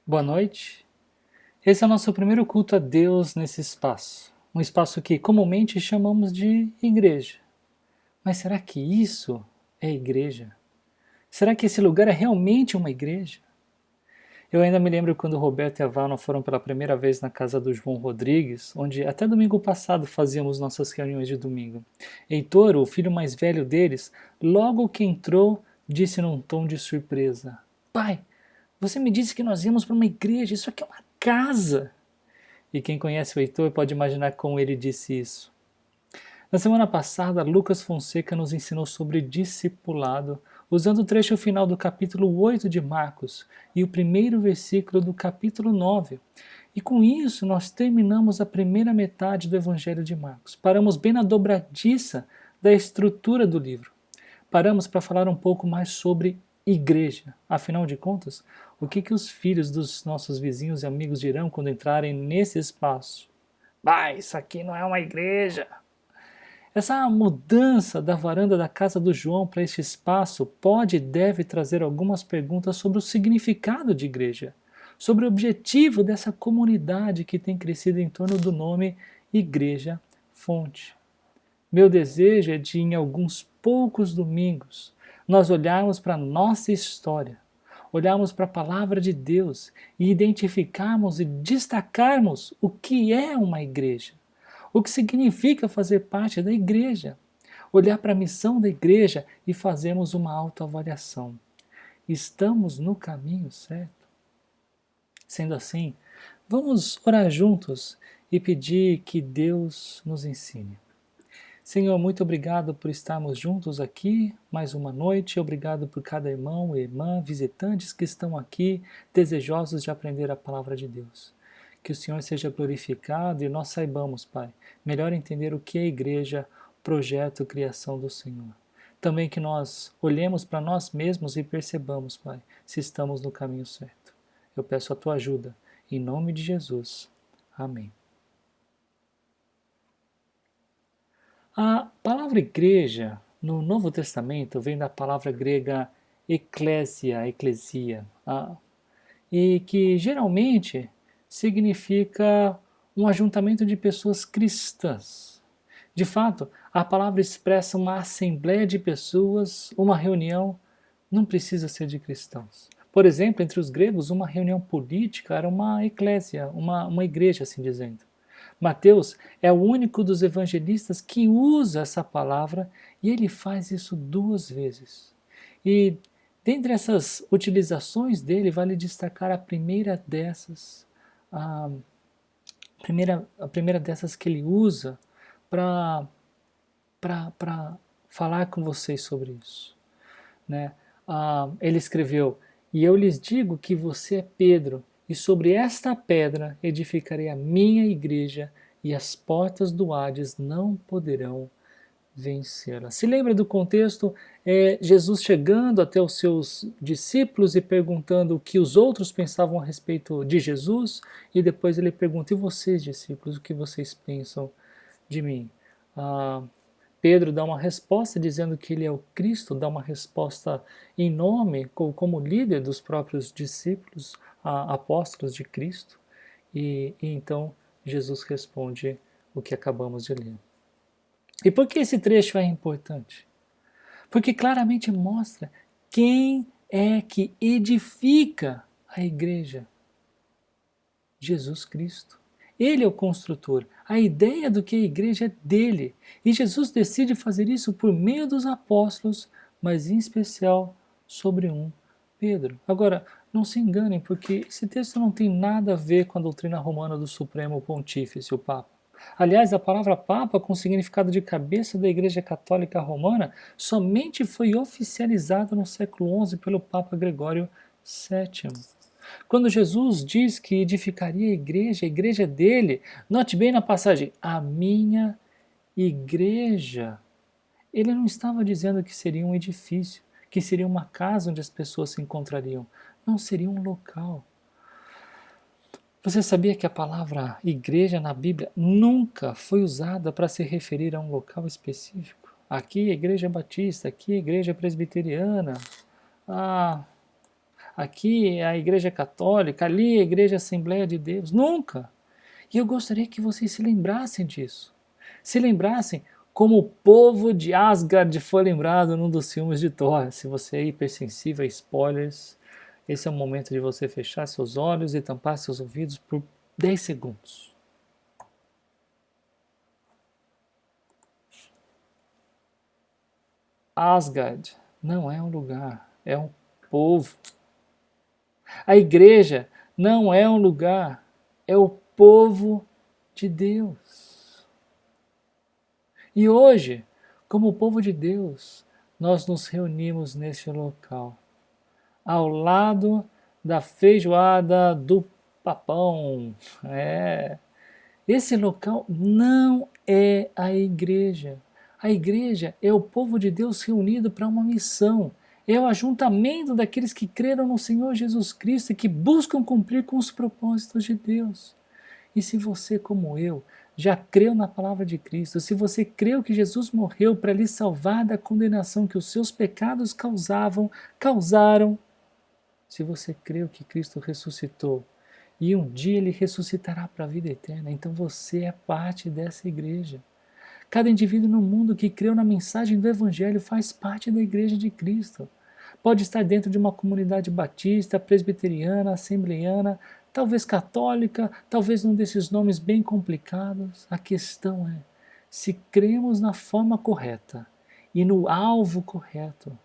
Boa noite. Esse é o nosso primeiro culto a Deus nesse espaço. Um espaço que comumente chamamos de igreja. Mas será que isso é igreja? Será que esse lugar é realmente uma igreja? Eu ainda me lembro quando o Roberto e a Valna foram pela primeira vez na casa do João Rodrigues, onde até domingo passado fazíamos nossas reuniões de domingo. Heitor, o filho mais velho deles, logo que entrou, disse num tom de surpresa: Pai, você me disse que nós íamos para uma igreja, isso aqui é uma casa. E quem conhece o Heitor pode imaginar como ele disse isso. Na semana passada, Lucas Fonseca nos ensinou sobre discipulado, usando o trecho final do capítulo 8 de Marcos e o primeiro versículo do capítulo 9. E com isso, nós terminamos a primeira metade do Evangelho de Marcos. Paramos bem na dobradiça da estrutura do livro. Paramos para falar um pouco mais sobre igreja. Afinal de contas, o que os filhos dos nossos vizinhos e amigos dirão quando entrarem nesse espaço? Bah, isso aqui não é uma igreja. Essa mudança da varanda da casa do João para este espaço pode e deve trazer algumas perguntas sobre o significado de igreja, sobre o objetivo dessa comunidade que tem crescido em torno do nome Igreja Fonte. Meu desejo é de, em alguns poucos domingos, nós olharmos para a nossa história, olharmos para a palavra de Deus e identificarmos e destacarmos o que é uma igreja, o que significa fazer parte da igreja, olhar para a missão da igreja e fazermos uma autoavaliação. Estamos no caminho certo? Sendo assim, vamos orar juntos e pedir que Deus nos ensine. Senhor, muito obrigado por estarmos juntos aqui mais uma noite. Obrigado por cada irmão e irmã, visitantes que estão aqui, desejosos de aprender a palavra de Deus. Que o Senhor seja glorificado e nós saibamos, Pai, melhor entender o que é a igreja, projeto, criação do Senhor. Também que nós olhemos para nós mesmos e percebamos, Pai, se estamos no caminho certo. Eu peço a tua ajuda. Em nome de Jesus. Amém. A palavra igreja no Novo Testamento vem da palavra grega eclesia, e que geralmente significa um ajuntamento de pessoas cristãs. De fato, a palavra expressa uma assembleia de pessoas, uma reunião, não precisa ser de cristãos. Por exemplo, entre os gregos, uma reunião política era uma eclésia, uma igreja, assim dizendo. Mateus é o único dos evangelistas que usa essa palavra e ele faz isso duas vezes. E dentre essas utilizações dele, vale destacar a primeira dessas, a primeira dessas que ele usa para falar com vocês sobre isso. Né? Ele escreveu: E eu lhes digo que você é Pedro, e sobre esta pedra edificarei a minha igreja, e as portas do Hades não poderão vencê-la. Se lembra do contexto? Jesus chegando até os seus discípulos e perguntando o que os outros pensavam a respeito de Jesus, e depois ele pergunta: e vocês, discípulos, o que vocês pensam de mim? Pedro dá uma resposta dizendo que ele é o Cristo, dá uma resposta em nome, como líder dos próprios discípulos, apóstolos de Cristo, e então Jesus responde o que acabamos de ler. E por que esse trecho é importante? Porque claramente mostra quem é que edifica a igreja. Jesus Cristo. Ele é o construtor. A ideia do que a igreja é dele. E Jesus decide fazer isso por meio dos apóstolos, mas em especial sobre um, Pedro. Agora, não se enganem, porque esse texto não tem nada a ver com a doutrina romana do Supremo Pontífice, o Papa. Aliás, a palavra Papa, com significado de cabeça da Igreja Católica Romana, somente foi oficializada no século XI pelo Papa Gregório VII. Quando Jesus diz que edificaria a igreja dele, note bem na passagem, a minha igreja. Ele não estava dizendo que seria um edifício, que seria uma casa onde as pessoas se encontrariam. Não, seria um local. Você sabia que a palavra igreja na Bíblia nunca foi usada para se referir a um local específico? Aqui a igreja batista, aqui a igreja presbiteriana. aqui é a Igreja Católica, ali é a Igreja Assembleia de Deus. Nunca! E eu gostaria que vocês se lembrassem disso. Se lembrassem como o povo de Asgard foi lembrado num dos filmes de Thor. Se você é hipersensível a spoilers, esse é o momento de você fechar seus olhos e tampar seus ouvidos por 10 segundos. Asgard não é um lugar, é um povo. A igreja não é um lugar, é o povo de Deus. E hoje, como povo de Deus, nós nos reunimos neste local, ao lado da feijoada do papão. Esse local não é a igreja. A igreja é o povo de Deus reunido para uma missão. É o ajuntamento daqueles que creram no Senhor Jesus Cristo e que buscam cumprir com os propósitos de Deus. E se você, como eu, já creu na palavra de Cristo, se você creu que Jesus morreu para lhe salvar da condenação que os seus pecados causaram, se você creu que Cristo ressuscitou e um dia ele ressuscitará para a vida eterna, então você é parte dessa igreja. Cada indivíduo no mundo que creu na mensagem do Evangelho faz parte da igreja de Cristo. Pode estar dentro de uma comunidade batista, presbiteriana, assembleiana, talvez católica, talvez um desses nomes bem complicados. A questão é, se cremos na forma correta e no alvo correto,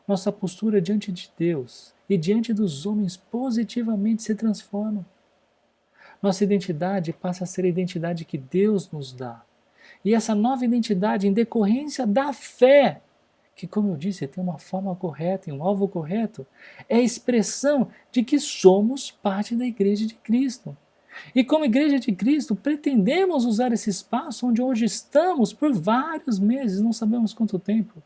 nossa postura diante de Deus e diante dos homens positivamente se transforma. Nossa identidade passa a ser a identidade que Deus nos dá. E essa nova identidade, em decorrência da fé, que, como eu disse, tem uma forma correta e um alvo correto, é a expressão de que somos parte da Igreja de Cristo. E como Igreja de Cristo, pretendemos usar esse espaço onde hoje estamos por vários meses, não sabemos quanto tempo.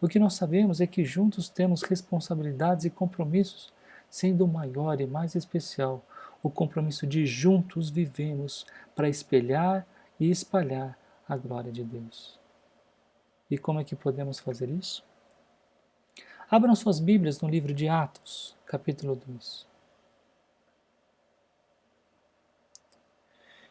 O que nós sabemos é que juntos temos responsabilidades e compromissos, sendo o maior e mais especial o compromisso de juntos vivemos para espelhar e espalhar a glória de Deus. E como é que podemos fazer isso? Abram suas Bíblias no livro de Atos, capítulo 2.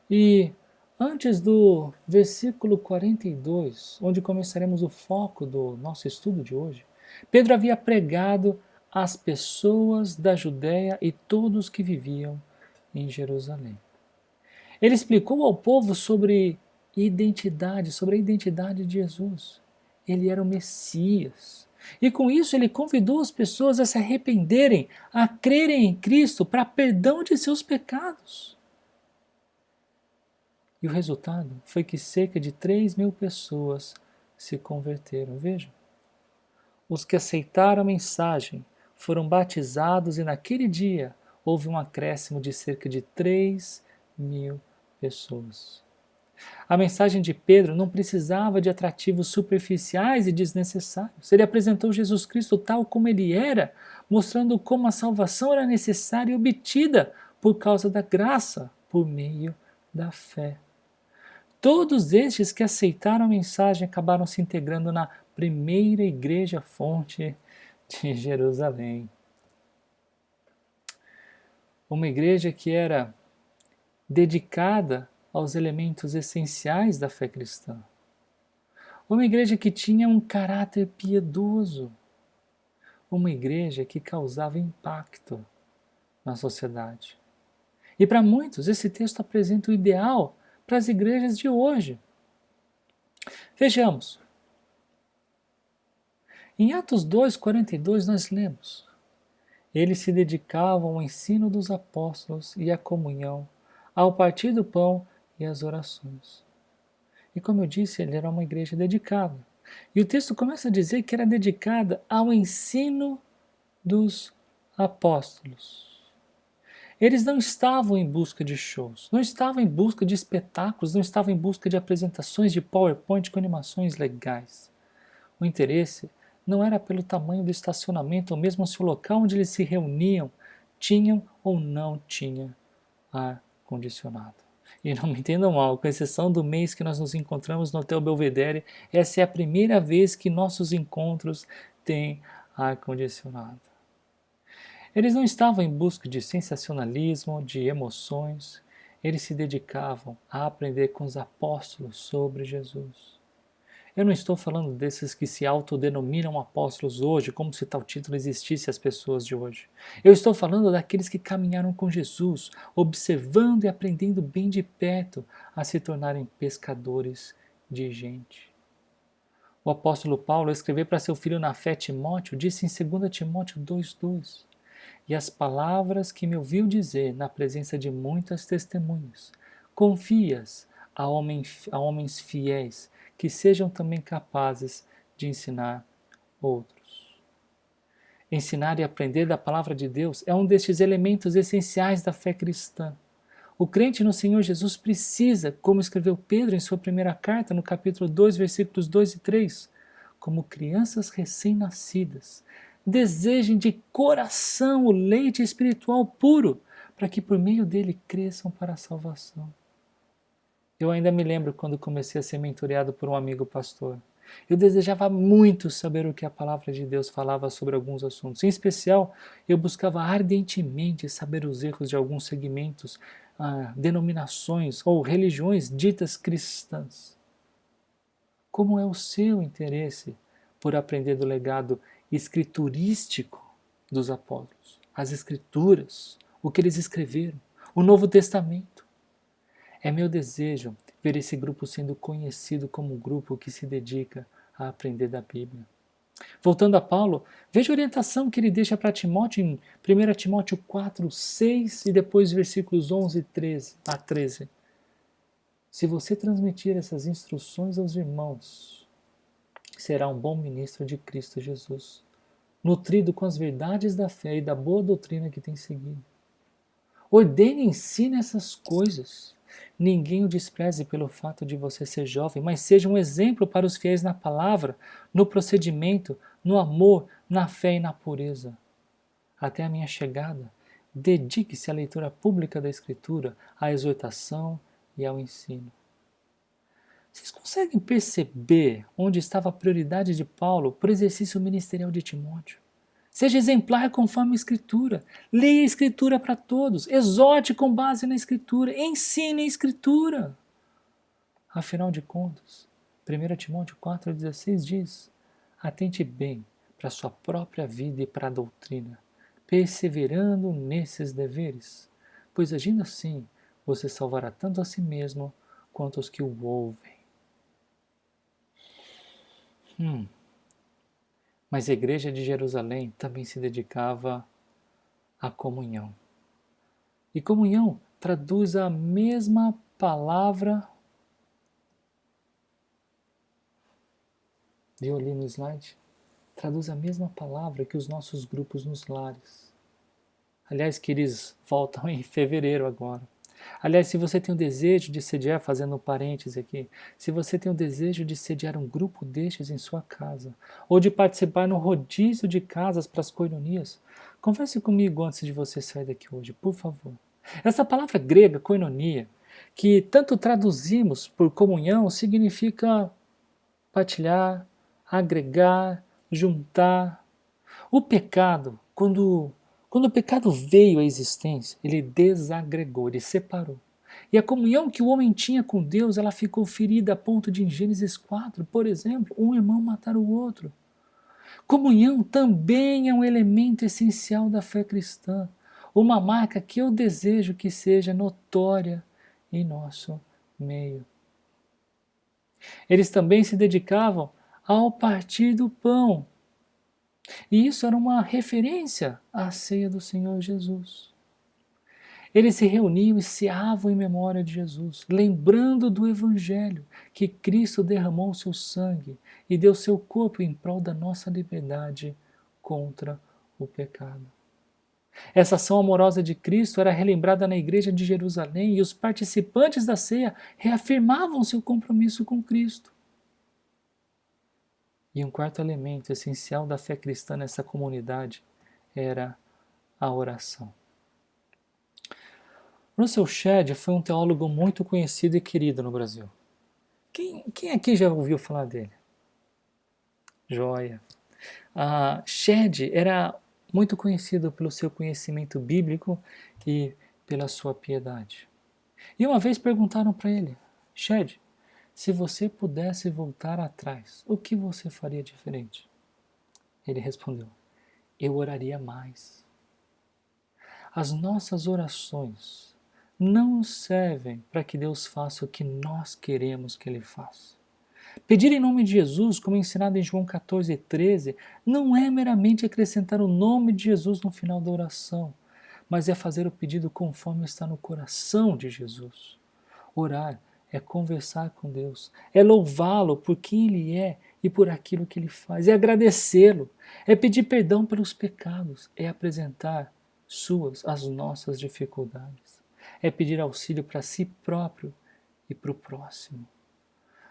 E antes do versículo 42, onde começaremos o foco do nosso estudo de hoje, Pedro havia pregado às pessoas da Judéia e todos que viviam em Jerusalém. Ele explicou ao povo sobre a identidade de Jesus. Ele era o Messias. E com isso ele convidou as pessoas a se arrependerem, a crerem em Cristo para perdão de seus pecados. E o resultado foi que cerca de 3.000 pessoas se converteram. Vejam, os que aceitaram a mensagem foram batizados e naquele dia houve um acréscimo de cerca de 3.000 pessoas. A mensagem de Pedro não precisava de atrativos superficiais e desnecessários. Ele apresentou Jesus Cristo tal como ele era, mostrando como a salvação era necessária e obtida por causa da graça, por meio da fé. Todos estes que aceitaram a mensagem acabaram se integrando na primeira igreja fonte de Jerusalém. Uma igreja que era dedicada aos elementos essenciais da fé cristã. Uma igreja que tinha um caráter piedoso. Uma igreja que causava impacto na sociedade. E para muitos, esse texto apresenta o ideal para as igrejas de hoje. Vejamos. Em Atos 2:42 nós lemos: eles se dedicavam ao ensino dos apóstolos e à comunhão, ao partir do pão e às orações. E como eu disse, ele era uma igreja dedicada. E o texto começa a dizer que era dedicada ao ensino dos apóstolos. Eles não estavam em busca de shows, não estavam em busca de espetáculos, não estavam em busca de apresentações de PowerPoint com animações legais. O interesse não era pelo tamanho do estacionamento ou mesmo se o local onde eles se reuniam tinham ou não tinha ar-condicionado. E não me entendam mal, com exceção do mês que nós nos encontramos no Hotel Belvedere, essa é a primeira vez que nossos encontros têm ar-condicionado. Eles não estavam em busca de sensacionalismo, de emoções. Eles se dedicavam a aprender com os apóstolos sobre Jesus. Eu não estou falando desses que se autodenominam apóstolos hoje, como se tal título existisse às pessoas de hoje. Eu estou falando daqueles que caminharam com Jesus, observando e aprendendo bem de perto a se tornarem pescadores de gente. O apóstolo Paulo, ao escrever para seu filho na fé Timóteo, disse em 2 Timóteo 2,2: E as palavras que me ouviu dizer na presença de muitas testemunhas, confias a homens fiéis, que sejam também capazes de ensinar outros. Ensinar e aprender da palavra de Deus é um destes elementos essenciais da fé cristã. O crente no Senhor Jesus precisa, como escreveu Pedro em sua primeira carta, no capítulo 2, versículos 2 e 3, como crianças recém-nascidas, desejem de coração o leite espiritual puro, para que por meio dele cresçam para a salvação. Eu ainda me lembro quando comecei a ser mentoreado por um amigo pastor. Eu desejava muito saber o que a palavra de Deus falava sobre alguns assuntos. Em especial, eu buscava ardentemente saber os erros de alguns segmentos, denominações ou religiões ditas cristãs. Como é o seu interesse por aprender do legado escriturístico dos apóstolos, as escrituras, o que eles escreveram, o Novo Testamento? É meu desejo ver esse grupo sendo conhecido como um grupo que se dedica a aprender da Bíblia. Voltando a Paulo, veja a orientação que ele deixa para Timóteo em 1 Timóteo 4, 6 e depois versículos 11 a 13. Se você transmitir essas instruções aos irmãos, será um bom ministro de Cristo Jesus, nutrido com as verdades da fé e da boa doutrina que tem seguido. Ordene e ensine essas coisas. Ninguém o despreze pelo fato de você ser jovem, mas seja um exemplo para os fiéis na palavra, no procedimento, no amor, na fé e na pureza. Até a minha chegada, dedique-se à leitura pública da Escritura, à exortação e ao ensino. Vocês conseguem perceber onde estava a prioridade de Paulo para o exercício ministerial de Timóteo? Seja exemplar conforme a Escritura. Leia a Escritura para todos. Exorte com base na Escritura. Ensine a Escritura. Afinal de contas, 1 Timóteo 4,16 diz: atente bem para a sua própria vida e para a doutrina, perseverando nesses deveres, pois agindo assim, você salvará tanto a si mesmo quanto os que o ouvem. Mas a igreja de Jerusalém também se dedicava à comunhão. E comunhão traduz a mesma palavra. Viu ali no slide? Traduz a mesma palavra que os nossos grupos nos lares. Aliás, que eles voltam em fevereiro agora. Aliás, se você tem o desejo de sediar, fazendo um parêntese aqui, se você tem o desejo de sediar um grupo destes em sua casa, ou de participar no rodízio de casas para as koinonias, converse comigo antes de você sair daqui hoje, por favor. Essa palavra grega, koinonia, que tanto traduzimos por comunhão, significa partilhar, agregar, juntar. O pecado, quando o pecado veio à existência, ele desagregou, ele separou. E a comunhão que o homem tinha com Deus, ela ficou ferida a ponto de, em Gênesis 4, por exemplo, um irmão matar o outro. Comunhão também é um elemento essencial da fé cristã, uma marca que eu desejo que seja notória em nosso meio. Eles também se dedicavam ao partir do pão. E isso era uma referência à ceia do Senhor Jesus. Eles se reuniam e ceavam em memória de Jesus, lembrando do Evangelho, que Cristo derramou seu sangue e deu seu corpo em prol da nossa liberdade contra o pecado. Essa ação amorosa de Cristo era relembrada na igreja de Jerusalém e os participantes da ceia reafirmavam seu compromisso com Cristo. E um quarto elemento essencial da fé cristã nessa comunidade era a oração. Russell Shedd foi um teólogo muito conhecido e querido no Brasil. Quem aqui já ouviu falar dele? Joia. Shedd era muito conhecido pelo seu conhecimento bíblico e pela sua piedade. E uma vez perguntaram para ele: Shed, se você pudesse voltar atrás, o que você faria diferente? Ele respondeu: eu oraria mais. As nossas orações não servem para que Deus faça o que nós queremos que Ele faça. Pedir em nome de Jesus, como ensinado em João 14:13, não é meramente acrescentar o nome de Jesus no final da oração, mas é fazer o pedido conforme está no coração de Jesus. Orar é conversar com Deus, é louvá-lo por quem Ele é e por aquilo que Ele faz, é agradecê-lo, é pedir perdão pelos pecados, é apresentar as nossas dificuldades, é pedir auxílio para si próprio e para o próximo.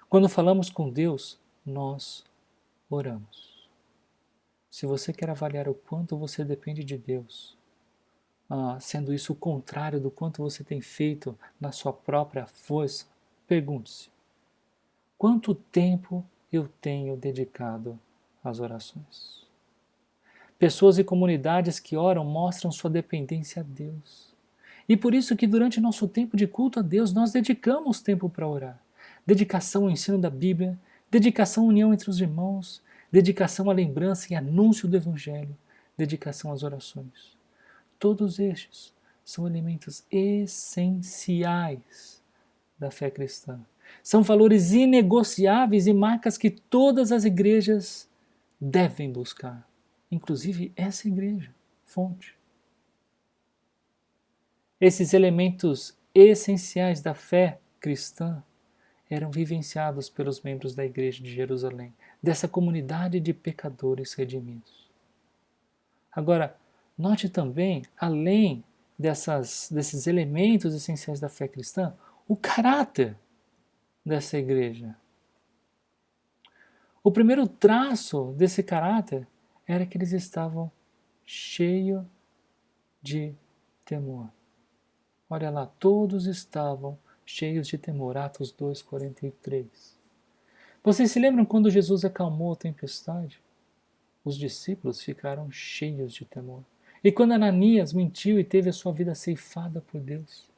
Quando falamos com Deus, nós oramos. Se você quer avaliar o quanto você depende de Deus, sendo isso o contrário do quanto você tem feito na sua própria força, pergunte-se: quanto tempo eu tenho dedicado às orações? Pessoas e comunidades que oram mostram sua dependência a Deus. E por isso que durante nosso tempo de culto a Deus, nós dedicamos tempo para orar. Dedicação ao ensino da Bíblia, dedicação à união entre os irmãos, dedicação à lembrança e anúncio do Evangelho, dedicação às orações. Todos estes são elementos essenciais da fé cristã. São valores inegociáveis e marcas que todas as igrejas devem buscar, inclusive essa igreja, Fonte. Esses elementos essenciais da fé cristã eram vivenciados pelos membros da igreja de Jerusalém, dessa comunidade de pecadores redimidos. Agora, note também, além desses elementos essenciais da fé cristã, o caráter dessa igreja. O primeiro traço desse caráter era que eles estavam cheios de temor. Olha lá, todos estavam cheios de temor. Atos 2:43. Vocês se lembram quando Jesus acalmou a tempestade? Os discípulos ficaram cheios de temor. E quando Ananias mentiu e teve a sua vida ceifada por Deus?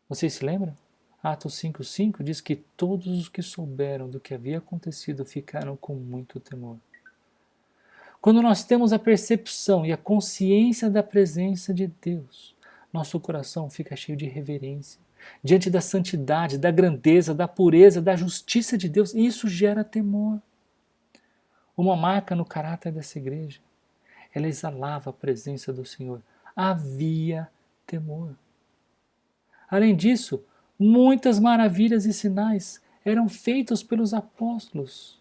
Vocês se lembram? Atos 5:5 diz que todos os que souberam do que havia acontecido ficaram com muito temor. Quando nós temos a percepção e a consciência da presença de Deus, nosso coração fica cheio de reverência diante da santidade, da grandeza, da pureza, da justiça de Deus, e isso gera temor. Uma marca no caráter dessa igreja, ela exalava a presença do Senhor. Havia temor. Além disso, muitas maravilhas e sinais eram feitos pelos apóstolos.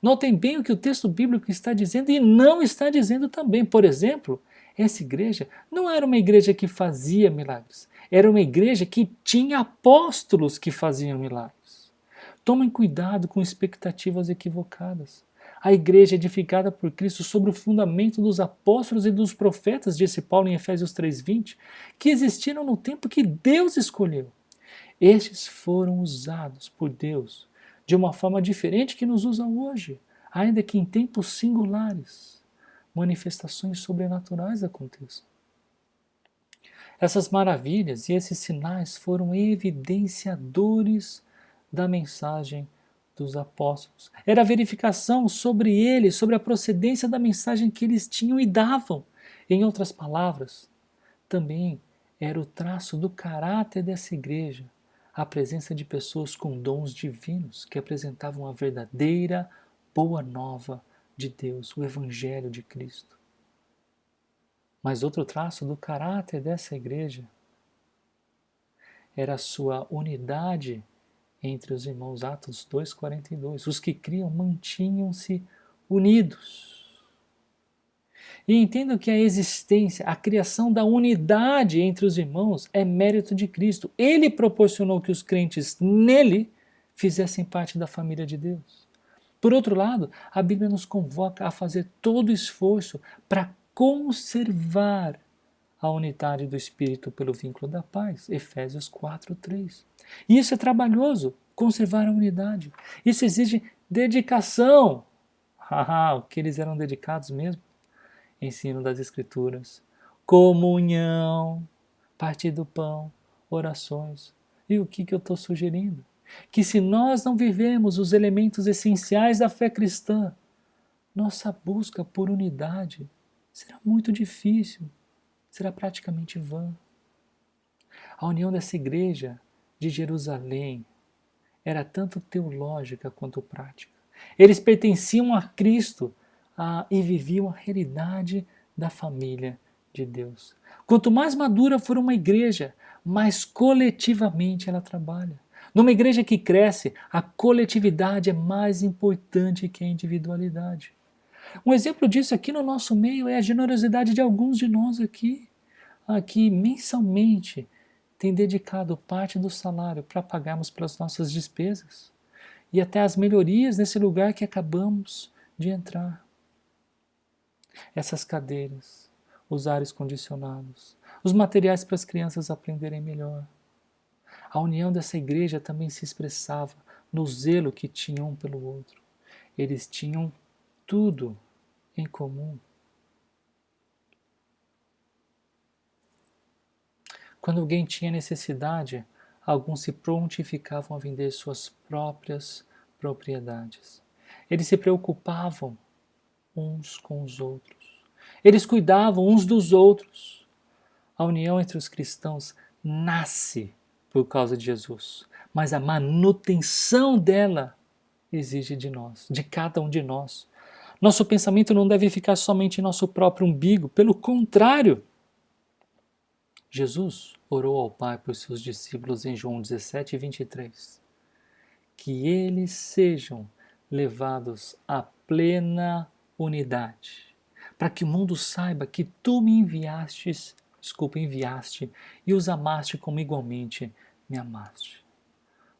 Notem bem o que o texto bíblico está dizendo e não está dizendo também. Por exemplo, essa igreja não era uma igreja que fazia milagres. Era uma igreja que tinha apóstolos que faziam milagres. Tomem cuidado com expectativas equivocadas. A igreja edificada por Cristo sobre o fundamento dos apóstolos e dos profetas, disse Paulo em Efésios 3:20, que existiram no tempo que Deus escolheu. Estes foram usados por Deus de uma forma diferente que nos usa hoje, ainda que em tempos singulares, manifestações sobrenaturais aconteçam. Essas maravilhas e esses sinais foram evidenciadores da mensagem dos apóstolos. Era a verificação sobre eles, sobre a procedência da mensagem que eles tinham e davam. Em outras palavras, também era o traço do caráter dessa igreja, a presença de pessoas com dons divinos que apresentavam a verdadeira boa nova de Deus, o Evangelho de Cristo. Mas outro traço do caráter dessa igreja era a sua unidade entre os irmãos. Atos 2:42. Os que criam mantinham-se unidos. E entendam que a existência, a criação da unidade entre os irmãos é mérito de Cristo. Ele proporcionou que os crentes nele fizessem parte da família de Deus. Por outro lado, a Bíblia nos convoca a fazer todo o esforço para conservar a unidade do Espírito pelo vínculo da paz. Efésios 4:3. E isso é trabalhoso, conservar a unidade. Isso exige dedicação. O que eles eram dedicados mesmo? ensino das Escrituras, comunhão, partir do pão, orações. E o que eu estou sugerindo? Que se nós não vivemos os elementos essenciais da fé cristã, nossa busca por unidade será muito difícil, será praticamente vã. A união dessa igreja de Jerusalém era tanto teológica quanto prática. Eles pertenciam a Cristo e viviam a realidade da família de Deus. Quanto mais madura for uma igreja, mais coletivamente ela trabalha. Numa igreja que cresce, a coletividade é mais importante que a individualidade. Um exemplo disso aqui no nosso meio é a generosidade de alguns de nós aqui, que mensalmente tem dedicado parte do salário para pagarmos pelas nossas despesas e até as melhorias nesse lugar que acabamos de entrar. Essas cadeiras, os ares condicionados, os materiais para as crianças aprenderem melhor. A união dessa igreja também se expressava no zelo que tinham um pelo outro. Eles tinham tudo em comum. Quando alguém tinha necessidade, alguns se prontificavam a vender suas próprias propriedades. Eles se preocupavam uns com os outros. Eles cuidavam uns dos outros. A união entre os cristãos nasce por causa de Jesus, mas a manutenção dela exige de nós, de cada um de nós. Nosso pensamento não deve ficar somente em nosso próprio umbigo, pelo contrário. Jesus orou ao Pai por seus discípulos em João 17, 23. Que eles sejam levados à plena unidade, para que o mundo saiba que tu me enviaste e os amaste como igualmente me amaste.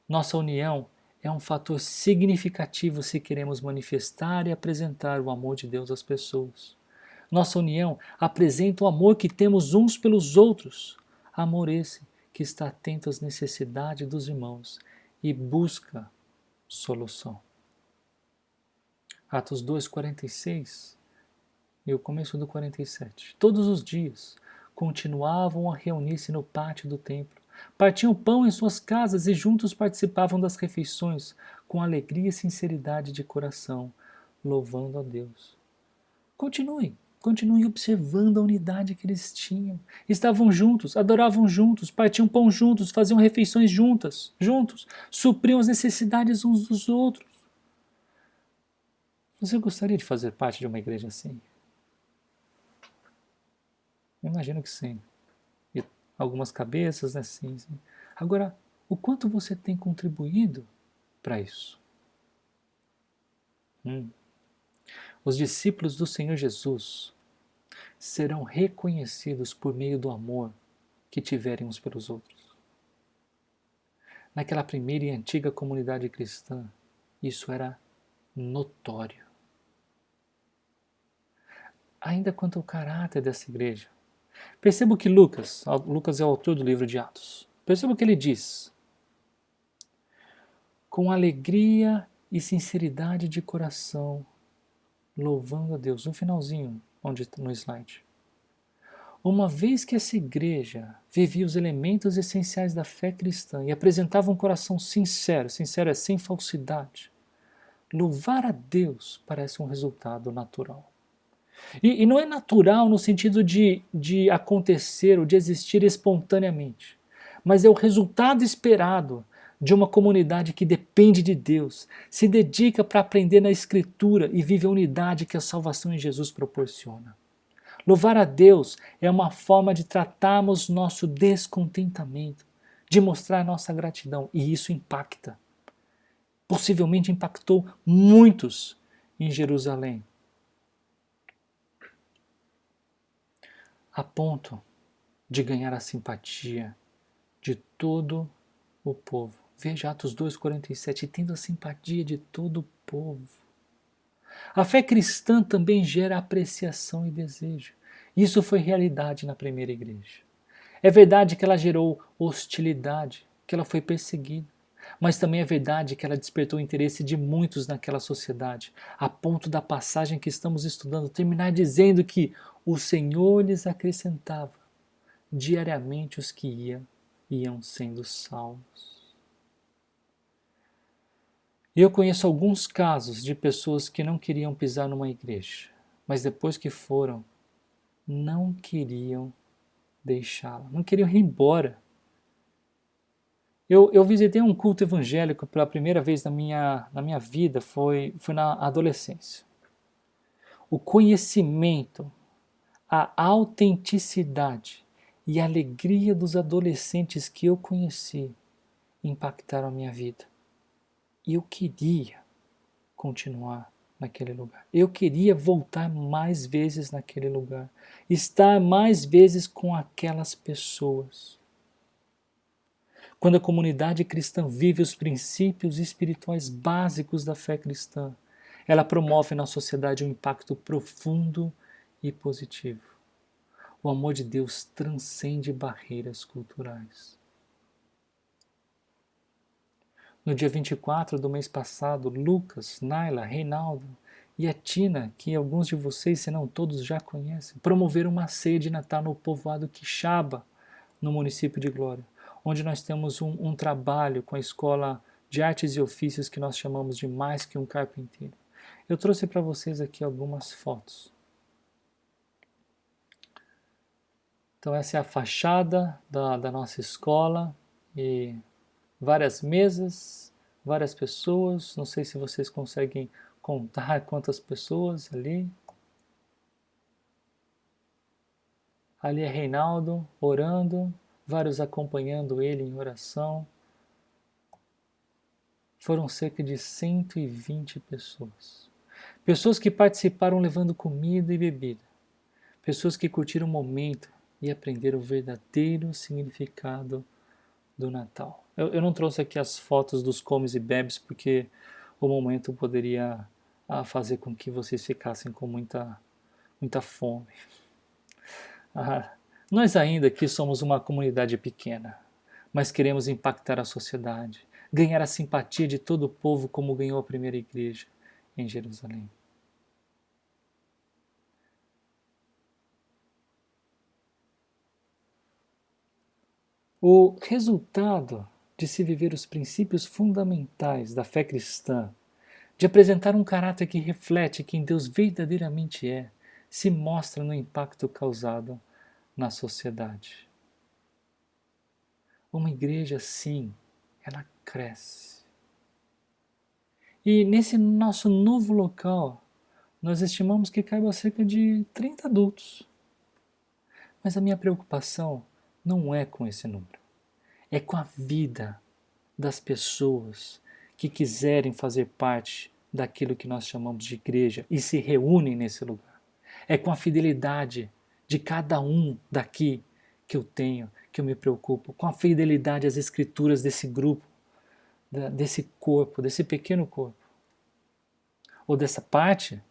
Nossa união é um fator significativo se queremos manifestar e apresentar o amor de Deus às pessoas. Nossa união apresenta o amor que temos uns pelos outros. Amor esse que está atento às necessidades dos irmãos e busca solução. Atos 2, 46 e o começo do 47. Todos os dias continuavam a reunir-se no pátio do templo, partiam pão em suas casas e juntos participavam das refeições com alegria e sinceridade de coração, louvando a Deus. Continuem observando a unidade que eles tinham. Estavam juntos, adoravam juntos, partiam pão juntos, faziam refeições juntos, supriam as necessidades uns dos outros. Você gostaria de fazer parte de uma igreja assim? Eu imagino que sim. E algumas cabeças, né? Sim. Agora, o quanto você tem contribuído para isso? Os discípulos do Senhor Jesus serão reconhecidos por meio do amor que tiverem uns pelos outros. Naquela primeira e antiga comunidade cristã, isso era notório. Ainda quanto ao caráter dessa igreja, perceba que Lucas é o autor do livro de Atos. Perceba que ele diz: com alegria e sinceridade de coração, louvando a Deus. No finalzinho, no slide. Uma vez que essa igreja vivia os elementos essenciais da fé cristã e apresentava um coração sincero é sem falsidade, louvar a Deus parece um resultado natural. E não é natural no sentido de acontecer ou de existir espontaneamente, mas é o resultado esperado de uma comunidade que depende de Deus, se dedica para aprender na Escritura e vive a unidade que a salvação em Jesus proporciona. Louvar a Deus é uma forma de tratarmos nosso descontentamento, de mostrar nossa gratidão, e isso impacta. Possivelmente impactou muitos em Jerusalém, a ponto de ganhar a simpatia de todo o povo. Veja Atos 2,47, tendo a simpatia de todo o povo. A fé cristã também gera apreciação e desejo. Isso foi realidade na primeira igreja. É verdade que ela gerou hostilidade, que ela foi perseguida. Mas também é verdade que ela despertou o interesse de muitos naquela sociedade, a ponto da passagem que estamos estudando terminar dizendo que o Senhor lhes acrescentava diariamente os que iam sendo salvos. E eu conheço alguns casos de pessoas que não queriam pisar numa igreja, mas depois que foram, não queriam deixá-la, não queriam ir embora. Eu visitei um culto evangélico pela primeira vez na minha vida, foi na adolescência. O conhecimento, a autenticidade e a alegria dos adolescentes que eu conheci impactaram a minha vida. E eu queria continuar naquele lugar. Eu queria voltar mais vezes naquele lugar. Estar mais vezes com aquelas pessoas. Quando a comunidade cristã vive os princípios espirituais básicos da fé cristã, ela promove na sociedade um impacto profundo e positivo. O amor de Deus transcende barreiras culturais. No dia 24 do mês passado, Lucas, Naila, Reinaldo e a Tina, que alguns de vocês, se não todos, já conhecem, promoveram uma ceia de Natal no povoado Quixaba, no município de Glória, onde nós temos um trabalho com a Escola de Artes e Ofícios que nós chamamos de Mais Que um Carpinteiro. Eu trouxe para vocês aqui algumas fotos. Então essa é a fachada da nossa escola e várias mesas, várias pessoas, não sei se vocês conseguem contar quantas pessoas ali. Ali é Reinaldo orando, vários acompanhando ele em oração. Foram cerca de 120 pessoas. Pessoas que participaram levando comida e bebida. Pessoas que curtiram o momento e aprenderam o verdadeiro significado do Natal. Eu não trouxe aqui as fotos dos comes e bebes porque o momento poderia fazer com que vocês ficassem com muita fome. Nós ainda aqui somos uma comunidade pequena, mas queremos impactar a sociedade, ganhar a simpatia de todo o povo como ganhou a primeira igreja em Jerusalém. O resultado de se viver os princípios fundamentais da fé cristã, de apresentar um caráter que reflete quem Deus verdadeiramente é, se mostra no impacto causado na sociedade. Uma igreja, sim, ela cresce. E nesse nosso novo local, nós estimamos que caiba cerca de 30 adultos. Mas a minha preocupação não é com esse número. É com a vida das pessoas que quiserem fazer parte daquilo que nós chamamos de igreja e se reúnem nesse lugar. É com a fidelidade de cada um daqui que eu me preocupo, com a fidelidade às escrituras desse grupo, desse corpo, desse pequeno corpo, ou dessa parte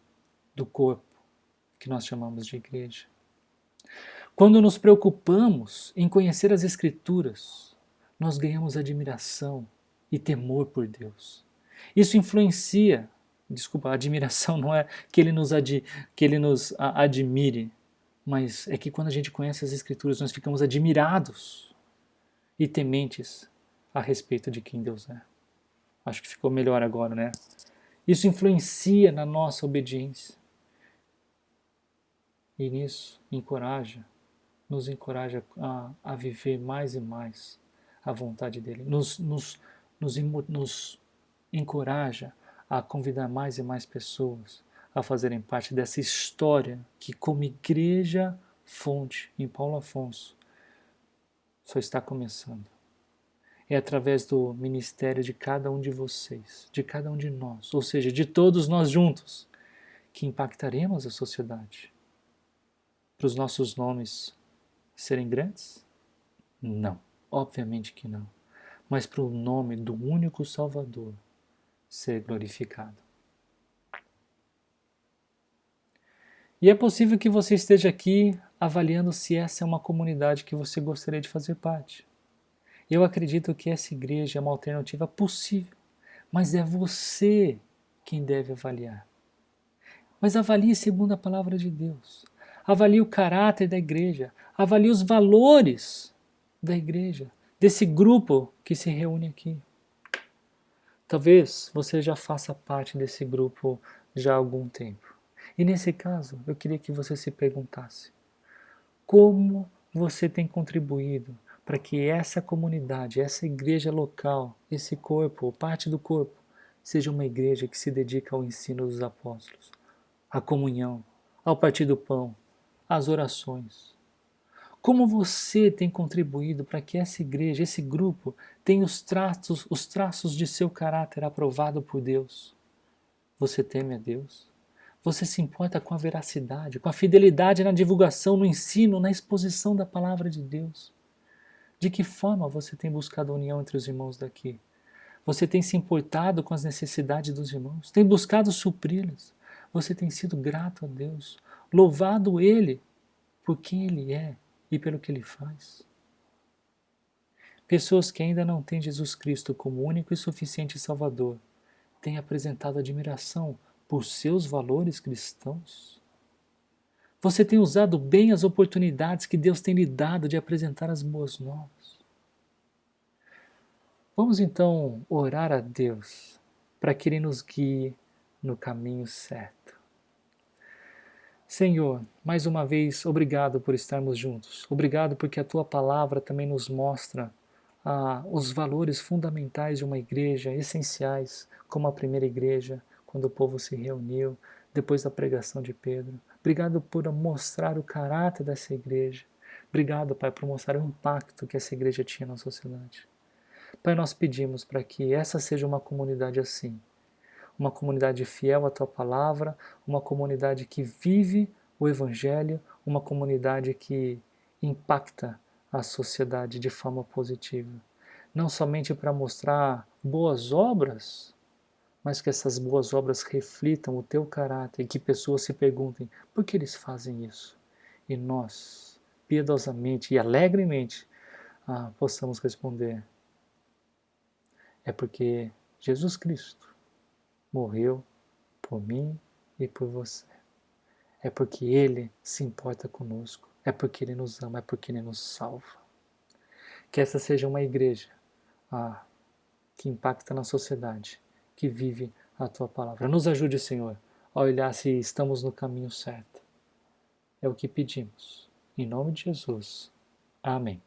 do corpo que nós chamamos de igreja. Quando nos preocupamos em conhecer as escrituras, nós ganhamos admiração e temor por Deus. Isso influencia, a admiração não é que ele nos admire, mas é que quando a gente conhece as Escrituras, nós ficamos admirados e tementes a respeito de quem Deus é. Acho que ficou melhor agora, né? Isso influencia na nossa obediência. E nisso nos encoraja a viver mais e mais a vontade dele. Nos encoraja a convidar mais e mais pessoas a fazerem parte dessa história que, como igreja fonte em Paulo Afonso, só está começando. É através do ministério de cada um de vocês, de cada um de nós, ou seja, de todos nós juntos, que impactaremos a sociedade. Para os nossos nomes serem grandes? Não, obviamente que não. Mas para o nome do único Salvador ser glorificado. E é possível que você esteja aqui avaliando se essa é uma comunidade que você gostaria de fazer parte. Eu acredito que essa igreja é uma alternativa possível, mas é você quem deve avaliar. Mas avalie segundo a palavra de Deus. Avalie o caráter da igreja. Avalie os valores da igreja, desse grupo que se reúne aqui. Talvez você já faça parte desse grupo já há algum tempo. E nesse caso, eu queria que você se perguntasse: como você tem contribuído para que essa comunidade, essa igreja local, esse corpo, parte do corpo, seja uma igreja que se dedica ao ensino dos apóstolos, à comunhão, ao partir do pão, às orações? Como você tem contribuído para que essa igreja, esse grupo, tenha os traços de seu caráter aprovado por Deus? Você teme a Deus? Você se importa com a veracidade, com a fidelidade na divulgação, no ensino, na exposição da palavra de Deus? De que forma você tem buscado a união entre os irmãos daqui? Você tem se importado com as necessidades dos irmãos? Tem buscado supri-las? Você tem sido grato a Deus? Louvado Ele por quem Ele é e pelo que Ele faz? Pessoas que ainda não têm Jesus Cristo como único e suficiente Salvador têm apresentado admiração por seus valores cristãos? Você tem usado bem as oportunidades que Deus tem lhe dado de apresentar as boas novas? Vamos então orar a Deus para que Ele nos guie no caminho certo. Senhor, mais uma vez, obrigado por estarmos juntos. Obrigado porque a Tua palavra também nos mostra os valores fundamentais de uma igreja, essenciais, como a primeira igreja, quando o povo se reuniu, depois da pregação de Pedro. Obrigado por mostrar o caráter dessa igreja. Obrigado, Pai, por mostrar o impacto que essa igreja tinha na sociedade. Pai, nós pedimos para que essa seja uma comunidade assim, uma comunidade fiel à Tua palavra, uma comunidade que vive o Evangelho, uma comunidade que impacta a sociedade de forma positiva. Não somente para mostrar boas obras, mas que essas boas obras reflitam o Teu caráter e que pessoas se perguntem por que eles fazem isso. E nós, piedosamente e alegremente, possamos responder: é porque Jesus Cristo morreu por mim e por você. É porque Ele se importa conosco. É porque Ele nos ama. É porque Ele nos salva. Que essa seja uma igreja que impacta na sociedade, que vive a Tua palavra. Nos ajude, Senhor, a olhar se estamos no caminho certo. É o que pedimos. Em nome de Jesus. Amém.